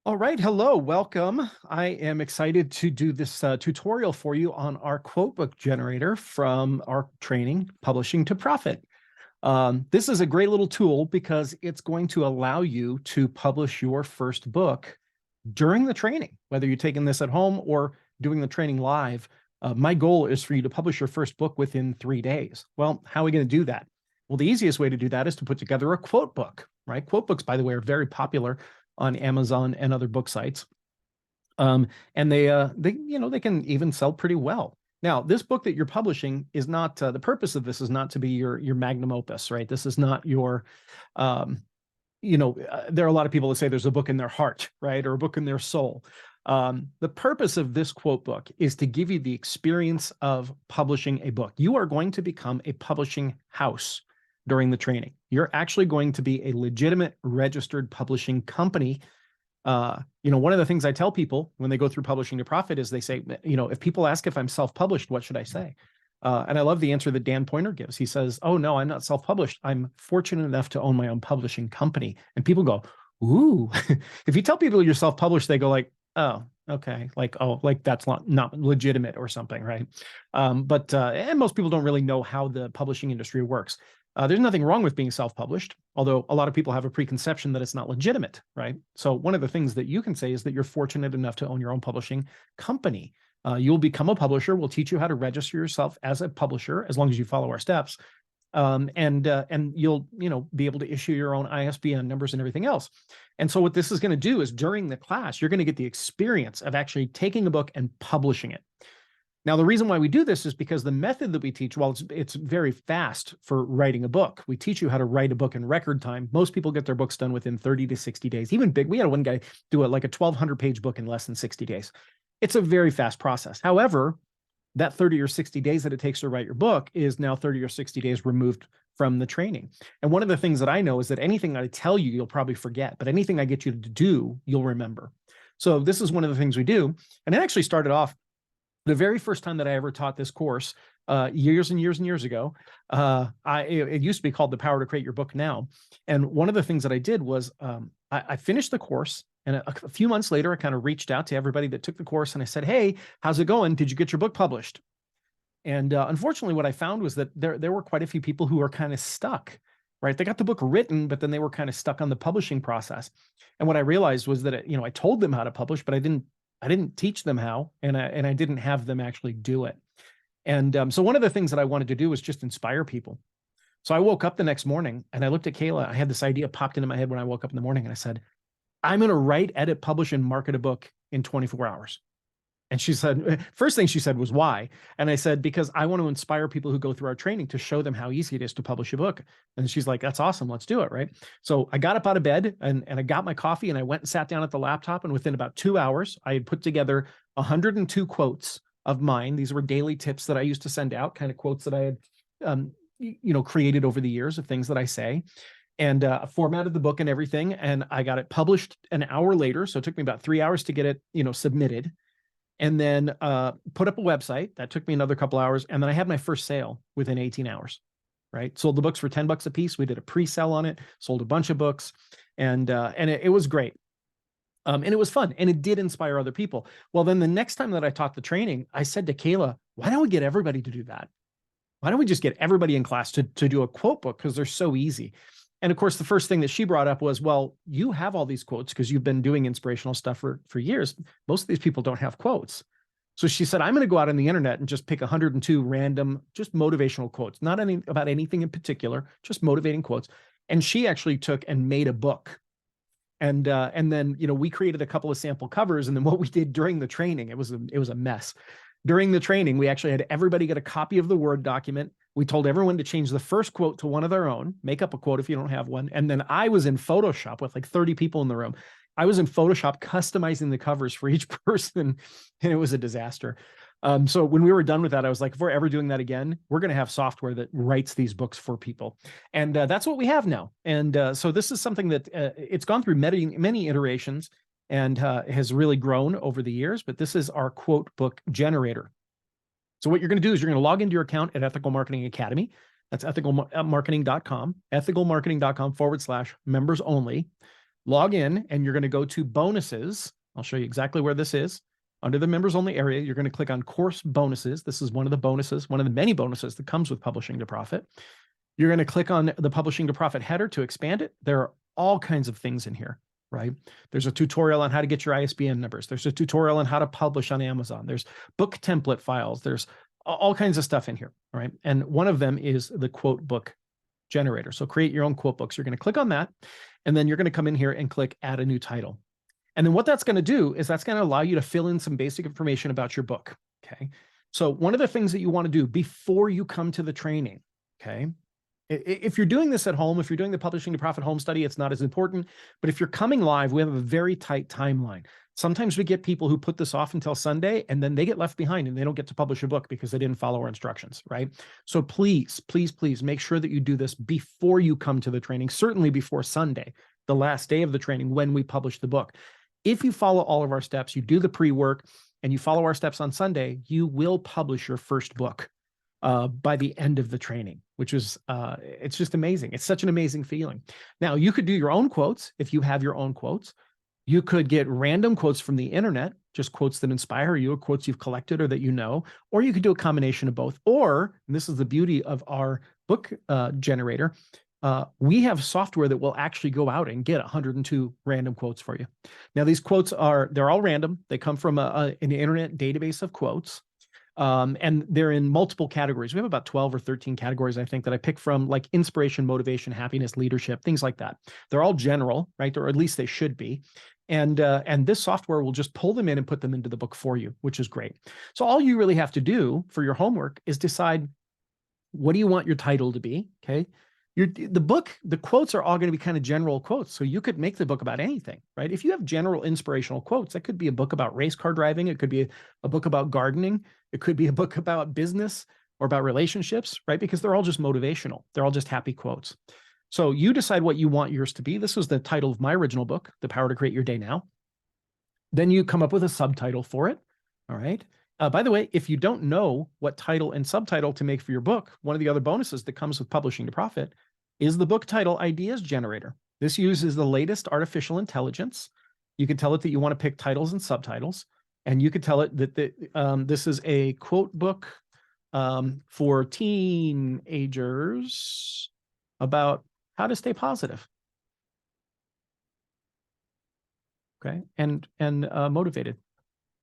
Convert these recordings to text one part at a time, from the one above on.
All right, hello, welcome. I am excited to do this tutorial for you on our quote book generator from our training, Publishing to Profit. This is a great little tool because it's going to allow you to publish your first book during the training, whether you're taking this at home or doing the training live. My goal is for you to publish your first book within 3 days. Well, how are we going to do that? Well, the easiest way to do that is to put together a quote book, right? Quote books, by the way, are very popular on Amazon and other book sites. And they can even sell pretty well. Now, this book that you're publishing is not, the purpose of this is not to be your magnum opus, right? This is not your, there are a lot of people that say there's a book in their heart, right? Or a book in their soul. The purpose of this quote book is to give you the experience of publishing a book. You are going to become a publishing house during the training. You're actually going to be a legitimate registered publishing company. One of the things I tell people when they go through Publishing to Profit is they say, if people ask if I'm self-published, what should I say? And I love the answer that Dan Poynter gives. He says, oh, no, I'm not self-published. I'm fortunate enough to own my own publishing company. And people go, ooh. If you tell people you're self-published, they go like, oh, okay. Like that's not legitimate or something, right? And most people don't really know how the publishing industry works. There's nothing wrong with being self-published, although a lot of people have a preconception that it's not legitimate, right? So one of the things that you can say is that you're fortunate enough to own your own publishing company. You'll become a publisher. We'll teach you how to register yourself as a publisher as long as you follow our steps. And you'll be able to issue your own ISBN numbers and everything else. And so what this is going to do is during the class, you're going to get the experience of actually taking a book and publishing it. Now, the reason why we do this is because the method that we teach, while it's very fast for writing a book, we teach you how to write a book in record time. Most people get their books done within 30 to 60 days. Even big, we had one guy do like a 1,200-page book in less than 60 days. It's a very fast process. However, that 30 or 60 days that it takes to write your book is now 30 or 60 days removed from the training. And one of the things that I know is that anything I tell you, you'll probably forget, but anything I get you to do, you'll remember. So this is one of the things we do. And it actually started off the very first time that I ever taught this course, years and years and years ago. It used to be called The Power to Create Your Book Now. And one of the things that I did was I finished the course. And a few months later, I kind of reached out to everybody that took the course and I said, hey, how's it going? Did you get your book published? And unfortunately, what I found was that there were quite a few people who were kind of stuck, right? They got the book written, but then they were kind of stuck on the publishing process. And what I realized was that, I told them how to publish, but I didn't teach them how, and I didn't have them actually do it. And so one of the things that I wanted to do was just inspire people. So I woke up the next morning and I looked at Kayla. I had this idea popped into my head when I woke up in the morning and I said, I'm going to write, edit, publish, and market a book in 24 hours. And she said, first thing she said was, why? And I said, because I want to inspire people who go through our training to show them how easy it is to publish a book. And she's like, that's awesome. Let's do it. Right. So I got up out of bed and I got my coffee and I went and sat down at the laptop. And within about 2 hours, I had put together 102 quotes of mine. These were daily tips that I used to send out, kind of quotes that I had, created over the years of things that I say. And formatted the book and everything. And I got it published an hour later. So it took me about 3 hours to get it, submitted. And then put up a website. That took me another couple hours. And then I had my first sale within 18 hours, right? Sold the books for $10 a piece. We did a pre-sale on it, sold a bunch of books. And it was great. And it was fun. And it did inspire other people. Well, then the next time that I taught the training, I said to Kayla, why don't we get everybody to do that? Why don't we just get everybody in class to do a quote book? Because they're so easy. And of course, the first thing that she brought up was, well, you have all these quotes because you've been doing inspirational stuff for years. Most of these people don't have quotes. So she said, I'm going to go out on the internet and just pick 102 random, just motivational quotes, not about anything in particular, just motivating quotes. And she actually took and made a book. And then, we created a couple of sample covers. And then what we did during the training, it was a mess. During the training, we actually had everybody get a copy of the Word document. We told everyone to change the first quote to one of their own, make up a quote if you don't have one. And then I was in Photoshop with like 30 people in the room. I was in Photoshop customizing the covers for each person, and it was a disaster. So when we were done with that, I was like, if we're ever doing that again, we're going to have software that writes these books for people. And that's what we have now. And so this is something that it's gone through many iterations and has really grown over the years, but this is our quote book generator. So what you're going to do is you're going to log into your account at Ethical Marketing Academy. That's ethicalmarketing.com, ethicalmarketing.com/members only. log in, and you're going to go to bonuses. I'll show you exactly where this is. Under the members only area, you're going to click on course bonuses. This is one of the bonuses, one of the many bonuses that comes with Publishing to Profit. You're going to click on the Publishing to Profit header to expand it. There are all kinds of things in here, right? There's a tutorial on how to get your ISBN numbers. There's a tutorial on how to publish on Amazon. There's book template files. There's all kinds of stuff in here, right? And one of them is the quote book generator. So create your own quote books. You're going to click on that, and then you're going to come in here and click add a new title. And then what that's going to do is that's going to allow you to fill in some basic information about your book, okay? So one of the things that you want to do before you come to the training, okay? If you're doing this at home, if you're doing the Publishing to Profit home study, it's not as important. But if you're coming live, we have a very tight timeline. Sometimes we get people who put this off until Sunday, and then they get left behind and they don't get to publish a book because they didn't follow our instructions, right? So please, please, please make sure that you do this before you come to the training, certainly before Sunday, the last day of the training when we publish the book. If you follow all of our steps, you do the pre-work, and you follow our steps on Sunday, you will publish your first book by the end of the training, which is, it's just amazing. It's such an amazing feeling. Now, you could do your own quotes if you have your own quotes. You could get random quotes from the internet, just quotes that inspire you, or quotes you've collected or that you know, or you could do a combination of both. Or, and this is the beauty of our book generator, we have software that will actually go out and get 102 random quotes for you. Now, these quotes they're all random. They come from an internet database of quotes. And they're in multiple categories. We have about 12 or 13 categories, I think, that I pick from, like inspiration, motivation, happiness, leadership, things like that. They're all general, right? Or at least they should be. And this software will just pull them in and put them into the book for you, which is great. So all you really have to do for your homework is decide, what do you want your title to be? Okay. The quotes are all going to be kind of general quotes. So you could make the book about anything, right? If you have general inspirational quotes, that could be a book about race car driving. It could be a book about gardening. It could be a book about business or about relationships, right? Because they're all just motivational. They're all just happy quotes. So you decide what you want yours to be. This was the title of my original book, The Power to Create Your Day Now. Then you come up with a subtitle for it. All right. By the way, if you don't know what title and subtitle to make for your book, one of the other bonuses that comes with Publishing to Profit is the book title ideas generator. This uses the latest artificial intelligence. You can tell it that you want to pick titles and subtitles, and you could tell it that this is a quote book for teenagers about how to stay positive. Okay, and motivated.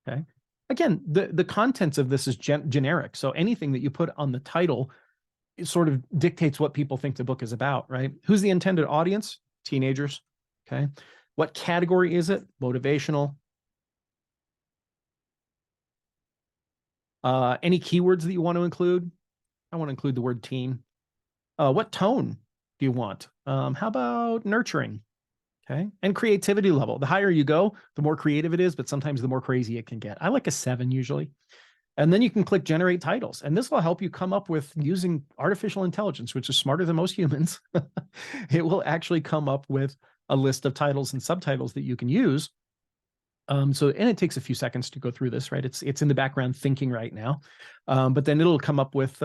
Okay. Again, the contents of this is generic. So anything that you put on the title, it sort of dictates what people think the book is about, right? Who's the intended audience? Teenagers. Okay. What category is it? Motivational. Any keywords that you want to include? I want to include the word teen. What tone do you want? How about nurturing? Okay. And creativity level. The higher you go, the more creative it is, but sometimes the more crazy it can get. I like a 7 usually. And then you can click generate titles. And this will help you come up with, using artificial intelligence, which is smarter than most humans. It will actually come up with a list of titles and subtitles that you can use. And it takes a few seconds to go through this, right? It's in the background thinking right now. But then it'll come up with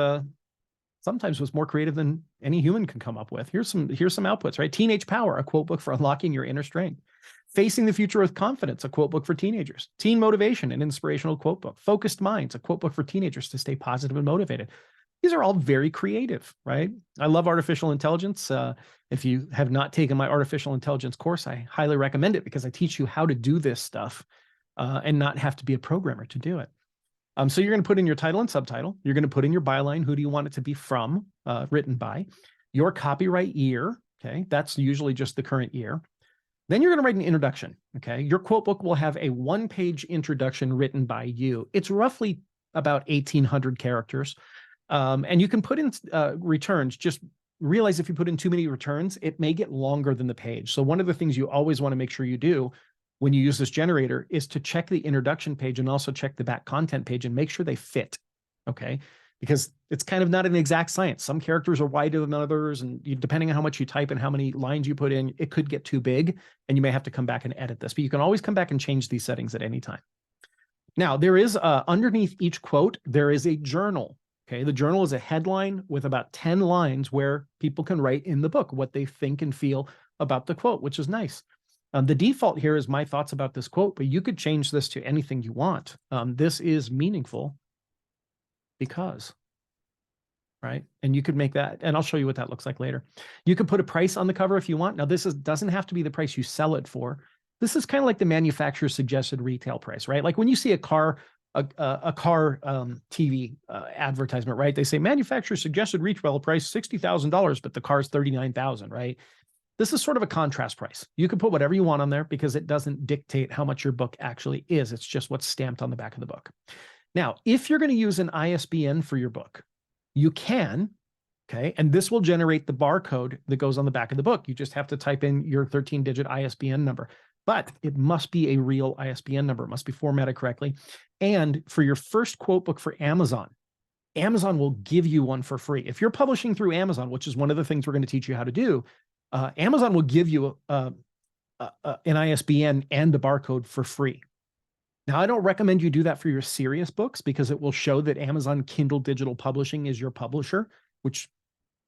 sometimes what's more creative than any human can come up with. Here's some outputs, right? Teenage Power, a quote book for unlocking your inner strength. Facing the Future with Confidence, a quote book for teenagers. Teen Motivation, an inspirational quote book. Focused Minds, a quote book for teenagers to stay positive and motivated. These are all very creative, right? I love artificial intelligence. If you have not taken my artificial intelligence course, I highly recommend it because I teach you how to do this stuff and not have to be a programmer to do it. So you're going to put in your title and subtitle. You're going to put in your byline. Who do you want it to be from, written by? Your copyright year. Okay. That's usually just the current year. Then you're going to write an introduction. Okay. Your quote book will have a 1-page introduction written by you. It's roughly about 1,800 characters. And you can put in returns. Just realize if you put in too many returns, it may get longer than the page. So one of the things you always want to make sure you do when you use this generator is to check the introduction page and also check the back content page and make sure they fit, okay? Because it's kind of not an exact science. Some characters are wider than others, and depending on how much you type and how many lines you put in, it could get too big, and you may have to come back and edit this. But you can always come back and change these settings at any time. Now, there is, underneath each quote, there is a journal, okay? The journal is a headline with about 10 lines where people can write in the book what they think and feel about the quote, which is nice. The default here is my thoughts about this quote, but you could change this to anything you want. This is meaningful because, right? And you could make that, and I'll show you what that looks like later. You could put a price on the cover if you want. Now, this doesn't have to be the price you sell it for. This is kind of like the manufacturer's suggested retail price, right? Like when you see a car TV advertisement, right? They say manufacturer suggested retail price $60,000, but the car's $39,000, right? This is sort of a contrast price. You can put whatever you want on there because it doesn't dictate how much your book actually is. It's just what's stamped on the back of the book. Now, if you're going to use an ISBN for your book, you can, okay? And this will generate the barcode that goes on the back of the book. You just have to type in your 13-digit ISBN number, but it must be a real ISBN number. It must be formatted correctly. And for your first quote book for Amazon, Amazon will give you one for free. If you're publishing through Amazon, which is one of the things we're going to teach you how to do, Amazon will give you an ISBN and a barcode for free. Now, I don't recommend you do that for your serious books because it will show that Amazon Kindle Digital Publishing is your publisher, which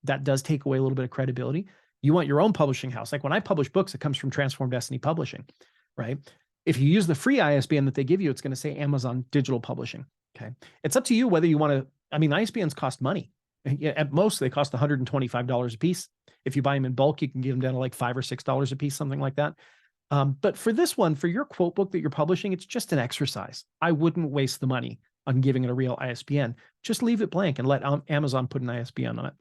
that does take away a little bit of credibility. You want your own publishing house. Like when I publish books, it comes from Transform Destiny Publishing, right? If you use the free ISBN that they give you, it's going to say Amazon Digital Publishing, okay? It's up to you whether you want to, I mean, ISBNs cost money. At most, they cost $125 a piece. If you buy them in bulk, you can get them down to like $5 or $6 a piece, something like that. But for this one, for your quote book that you're publishing, it's just an exercise. I wouldn't waste the money on giving it a real ISBN. Just leave it blank and let Amazon put an ISBN on it.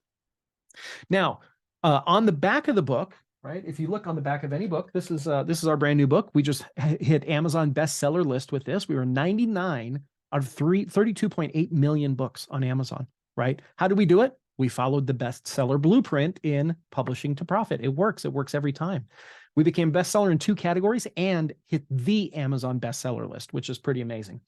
Now, on the back of the book, right? If you look on the back of any book, this is our brand new book. We just hit Amazon bestseller list with this. We were 99 out of 32.8 million books on Amazon, right? How do we do it? We followed the bestseller blueprint in publishing to profit. It works. It works every time. We became bestseller in 2 categories and hit the Amazon bestseller list, which is pretty amazing.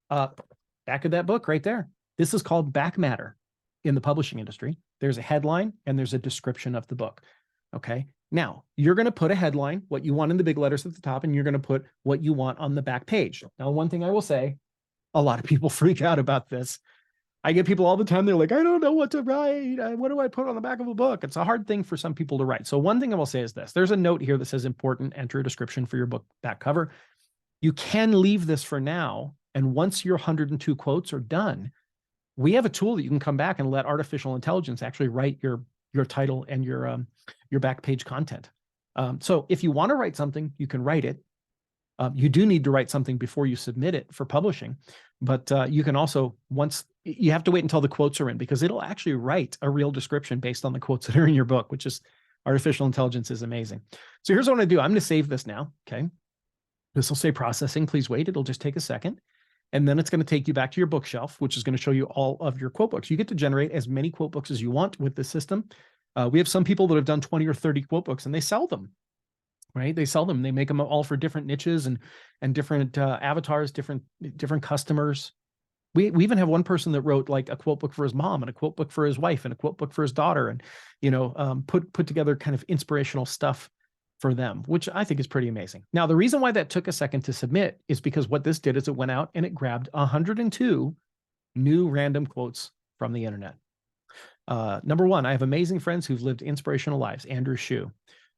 Back of that book right there. This is called back matter in the publishing industry. There's a headline and there's a description of the book. Okay. Now you're going to put a headline, what you want in the big letters at the top, and you're going to put what you want on the back page. Now, one thing I will say, a lot of people freak out about this. I get people all the time. They're like, I don't know what to write. What do I put on the back of a book? It's a hard thing for some people to write. So one thing I will say is this. There's a note here that says important, enter a description for your book back cover. You can leave this for now. And once your 102 quotes are done, we have a tool that you can come back and let artificial intelligence actually write your title and your back page content. So if you want to write something, you can write it. You do need to write something before you submit it for publishing, but you can also, once you have to wait until the quotes are in, because it'll actually write a real description based on the quotes that are in your book, which is artificial intelligence is amazing. So here's what I'm going to do. I'm going to save this now. Okay. This will say processing. Please wait. It'll just take a second. And then it's going to take you back to your bookshelf, which is going to show you all of your quote books. You get to generate as many quote books as you want with this system. We have some people that have done 20 or 30 quote books and they sell them. Right? They sell them. They make them all for different niches and different avatars, different customers. We even have one person that wrote like a quote book for his mom and a quote book for his wife and a quote book for his daughter, and put together kind of inspirational stuff for them, which I think is pretty amazing. Now, the reason why that took a second to submit is because what this did is it went out and it grabbed 102 new random quotes from the internet. Number 1, I have amazing friends who've lived inspirational lives. Andrew Shue.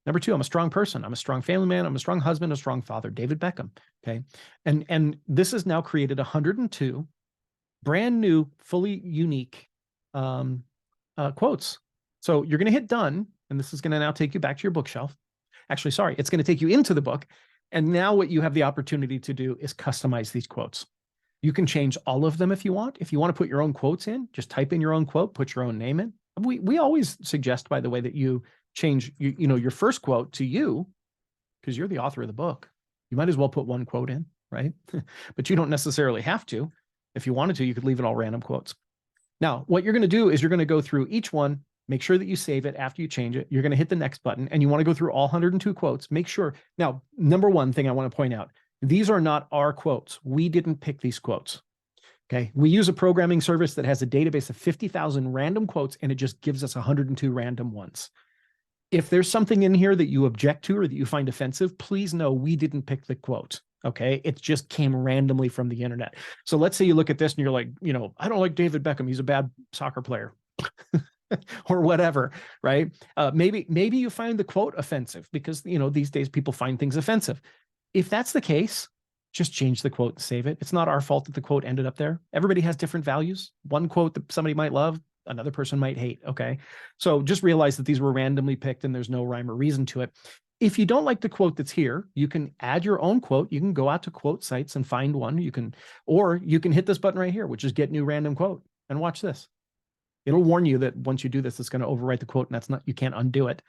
Number 2, I'm a strong person. I'm a strong family man. I'm a strong husband, a strong father. David Beckham. Okay. And this has now created 102 brand new, fully unique quotes. So you're going to hit done, and this is going to now take you back to your bookshelf. Actually, sorry, it's going to take you into the book. And now what you have the opportunity to do is customize these quotes. You can change all of them if you want. If you want to put your own quotes in, just type in your own quote, put your own name in. We always suggest, by the way, that you change your first quote to you, because you're the author of the book. You might as well put one quote in, right? But you don't necessarily have to. If you wanted to, you could leave it all random quotes. Now, what you're going to do is you're going to go through each one, make sure that you save it after you change it. You're going to hit the next button, and you want to go through all 102 quotes. Make sure. Now, number 1 thing I want to point out, these are not our quotes. We didn't pick these quotes. Okay. We use a programming service that has a database of 50,000 random quotes, and it just gives us 102 random ones. If there's something in here that you object to or that you find offensive, please know we didn't pick the quote. Okay. It just came randomly from the internet. So let's say you look at this and you're like, I don't like David Beckham. He's a bad soccer player. or whatever, right? Maybe you find the quote offensive because, these days people find things offensive. If that's the case, just change the quote and save it. It's not our fault that the quote ended up there. Everybody has different values. One quote that somebody might love, another person might hate, okay? So just realize that these were randomly picked and there's no rhyme or reason to it. If you don't like the quote that's here, you can add your own quote. You can go out to quote sites and find one. Or you can hit this button right here, which is get new random quote, and watch this. It'll warn you that once you do this, it's going to overwrite the quote, and you can't undo it.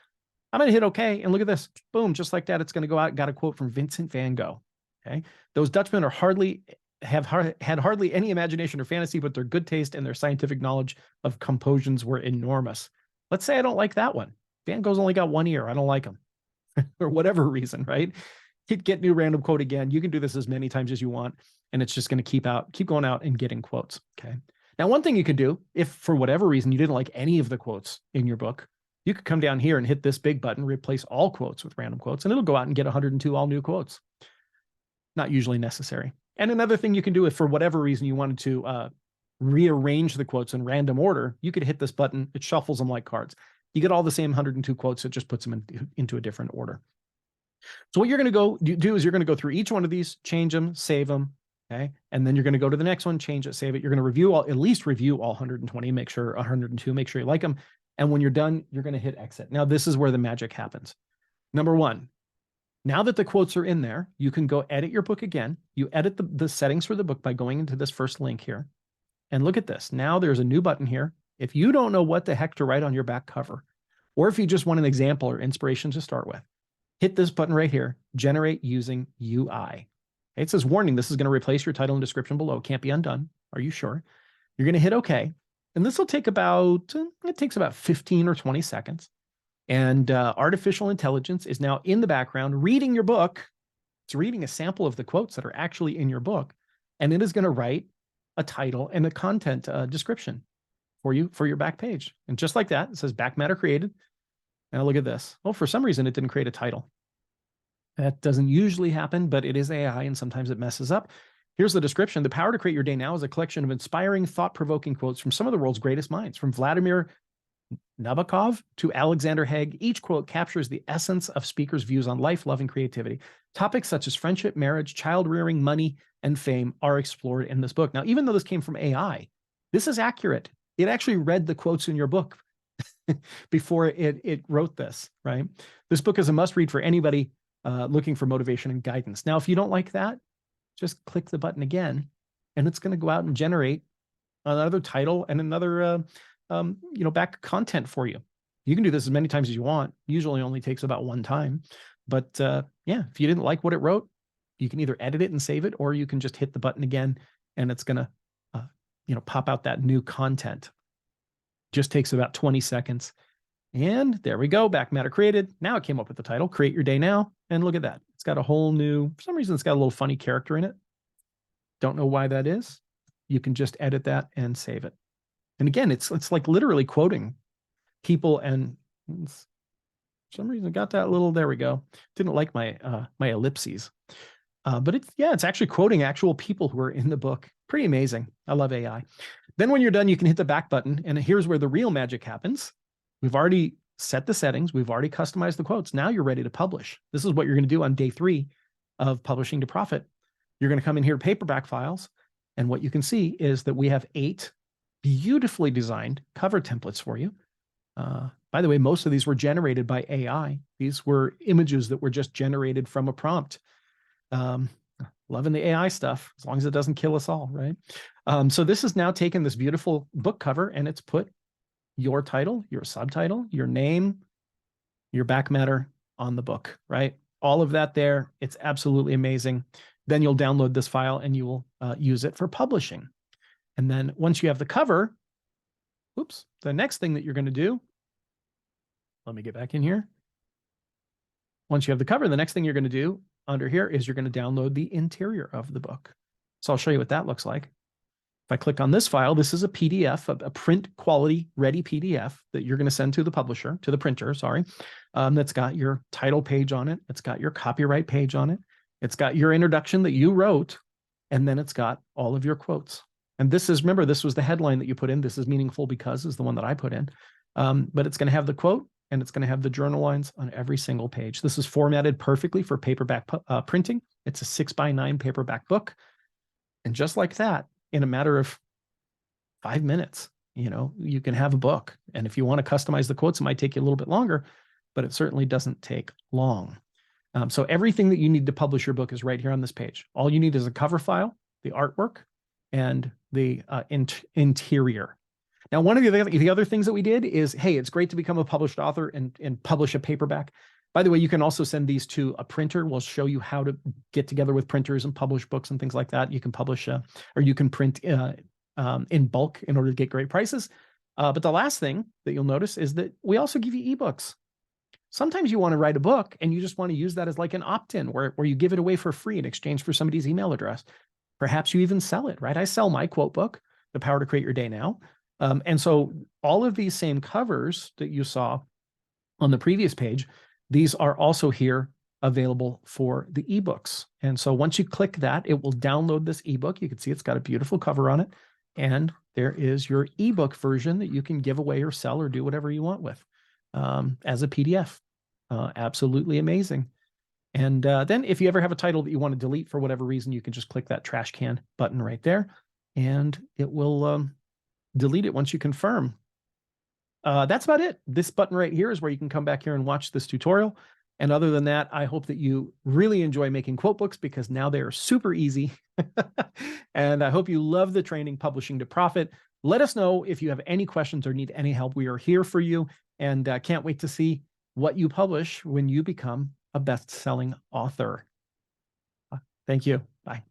I'm going to hit OK, and look at this. Boom, just like that, it's going to go out. Got a quote from Vincent van Gogh. Okay, those Dutchmen have had hardly any imagination or fantasy, but their good taste and their scientific knowledge of compositions were enormous. Let's say I don't like that one. Van Gogh's only got one ear. I don't like him. For whatever reason, right? Hit get new random quote again. You can do this as many times as you want, and it's just going to keep going out and getting quotes. Okay. Now, one thing you could do, if for whatever reason you didn't like any of the quotes in your book, you could come down here and hit this big button, replace all quotes with random quotes, and it'll go out and get 102 all new quotes. Not usually necessary. And another thing you can do, if for whatever reason you wanted to rearrange the quotes in random order, you could hit this button. It shuffles them like cards. You get all the same 102 quotes. It just puts them into a different order. So what you're going to do is you're going to go through each one of these, change them, save them, okay? And then you're going to go to the next one, change it, save it. You're going to at least review all 120, make sure 102, make sure you like them. And when you're done, you're going to hit exit. Now, this is where the magic happens. Number one, now that the quotes are in there, you can go edit your book again. You edit the settings for the book by going into this first link here. And look at this. Now there's a new button here. If you don't know what the heck to write on your back cover, or if you just want an example or inspiration to start with, hit this button right here, generate using UI. It says, warning, this is going to replace your title and description below. Can't be undone. Are you sure? You're going to hit OK. And this will take about 15 or 20 seconds. And artificial intelligence is now in the background reading your book. It's reading a sample of the quotes that are actually in your book. And it is going to write a title and a content description for you for your back page. And just like that, it says back matter created. Now look at this. Oh, for some reason, it didn't create a title. That doesn't usually happen, but it is AI, and sometimes it messes up. Here's the description. The power to create your day now is a collection of inspiring, thought-provoking quotes from some of the world's greatest minds, from Vladimir Nabokov to Alexander Haig. Each quote captures the essence of speakers' views on life, love, and creativity. Topics such as friendship, marriage, child rearing, money, and fame are explored in this book. Now, even though this came from AI, this is accurate. It actually read the quotes in your book before it wrote this, right? This book is a must-read for anybody looking for motivation and guidance. Now, if you don't like that, just click the button again, and it's going to go out and generate another title and another back content for you. You can do this as many times as you want. Usually only takes about one time. But yeah, if you didn't like what it wrote, you can either edit it and save it, or you can just hit the button again, and it's going to pop out that new content. Just takes about 20 seconds. And there we go. Back matter created. Now it came up with the title, Create Your Day Now. And look at that. It's got a whole new, for some reason, it's got a little funny character in it. Don't know why that is. You can just edit that and save it. And again, it's like literally quoting people, and for some reason it got that little, there we go. Didn't like my my ellipses. But it's actually quoting actual people who are in the book. Pretty amazing. I love AI. Then when you're done, you can hit the back button, and here's where the real magic happens. We've already set the settings. We've already customized the quotes. Now you're ready to publish. This is what you're going to do on day 3 of Publishing to Profit. You're going to come in here to paperback files, and what you can see is that we have 8 beautifully designed cover templates for you. By the way, most of these were generated by AI. These were images that were just generated from a prompt. Loving the AI stuff, as long as it doesn't kill us all, right? So this has now taken this beautiful book cover, and it's put your title, your subtitle, your name, your back matter on the book, right? All of that there. It's absolutely amazing. Then you'll download this file and you will use it for publishing. And then once you have the cover, the next thing that you're going to do, let me get back in here. Once you have the cover, the next thing you're going to do under here is you're going to download the interior of the book. So I'll show you what that looks like. If I click on this file, this is a PDF, a print quality ready PDF that you're going to send to the publisher, to the printer, sorry. That's got your title page on it. It's got your copyright page on it. It's got your introduction that you wrote, and then it's got all of your quotes. And this is, remember, this was the headline that you put in. This is meaningful because is the one that I put in. But it's going to have the quote and it's going to have the journal lines on every single page. This is formatted perfectly for paperback printing. It's a 6x9 paperback book. And just like that, in a matter of 5 minutes, you can have a book. And if you want to customize the quotes, it might take you a little bit longer, but it certainly doesn't take long. So everything that you need to publish your book is right here on this page. All you need is a cover file, the artwork, and the interior. Now, one of the other things that we did is, hey, it's great to become a published author and publish a paperback. By the way, you can also send these to a printer. We'll show you how to get together with printers and publish books and things like that. You can publish or you can print in bulk in order to get great prices. But the last thing that you'll notice is that we also give you ebooks. Sometimes you want to write a book and you just want to use that as like an opt-in where you give it away for free in exchange for somebody's email address. Perhaps you even sell it, right? I sell my quote book, The Power to Create Your Day Now. And so all of these same covers that you saw on the previous page, these are also here available for the ebooks. And so once you click that, it will download this ebook. You can see it's got a beautiful cover on it. And there is your ebook version that you can give away or sell or do whatever you want with as a PDF. Absolutely amazing. And then if you ever have a title that you want to delete for whatever reason, you can just click that trash can button right there and it will delete it once you confirm. That's about it. This button right here is where you can come back here and watch this tutorial. And other than that, I hope that you really enjoy making quote books because now they are super easy. And I hope you love the training Publishing to Profit. Let us know if you have any questions or need any help. We are here for you and can't wait to see what you publish when you become a best-selling author. Thank you. Bye.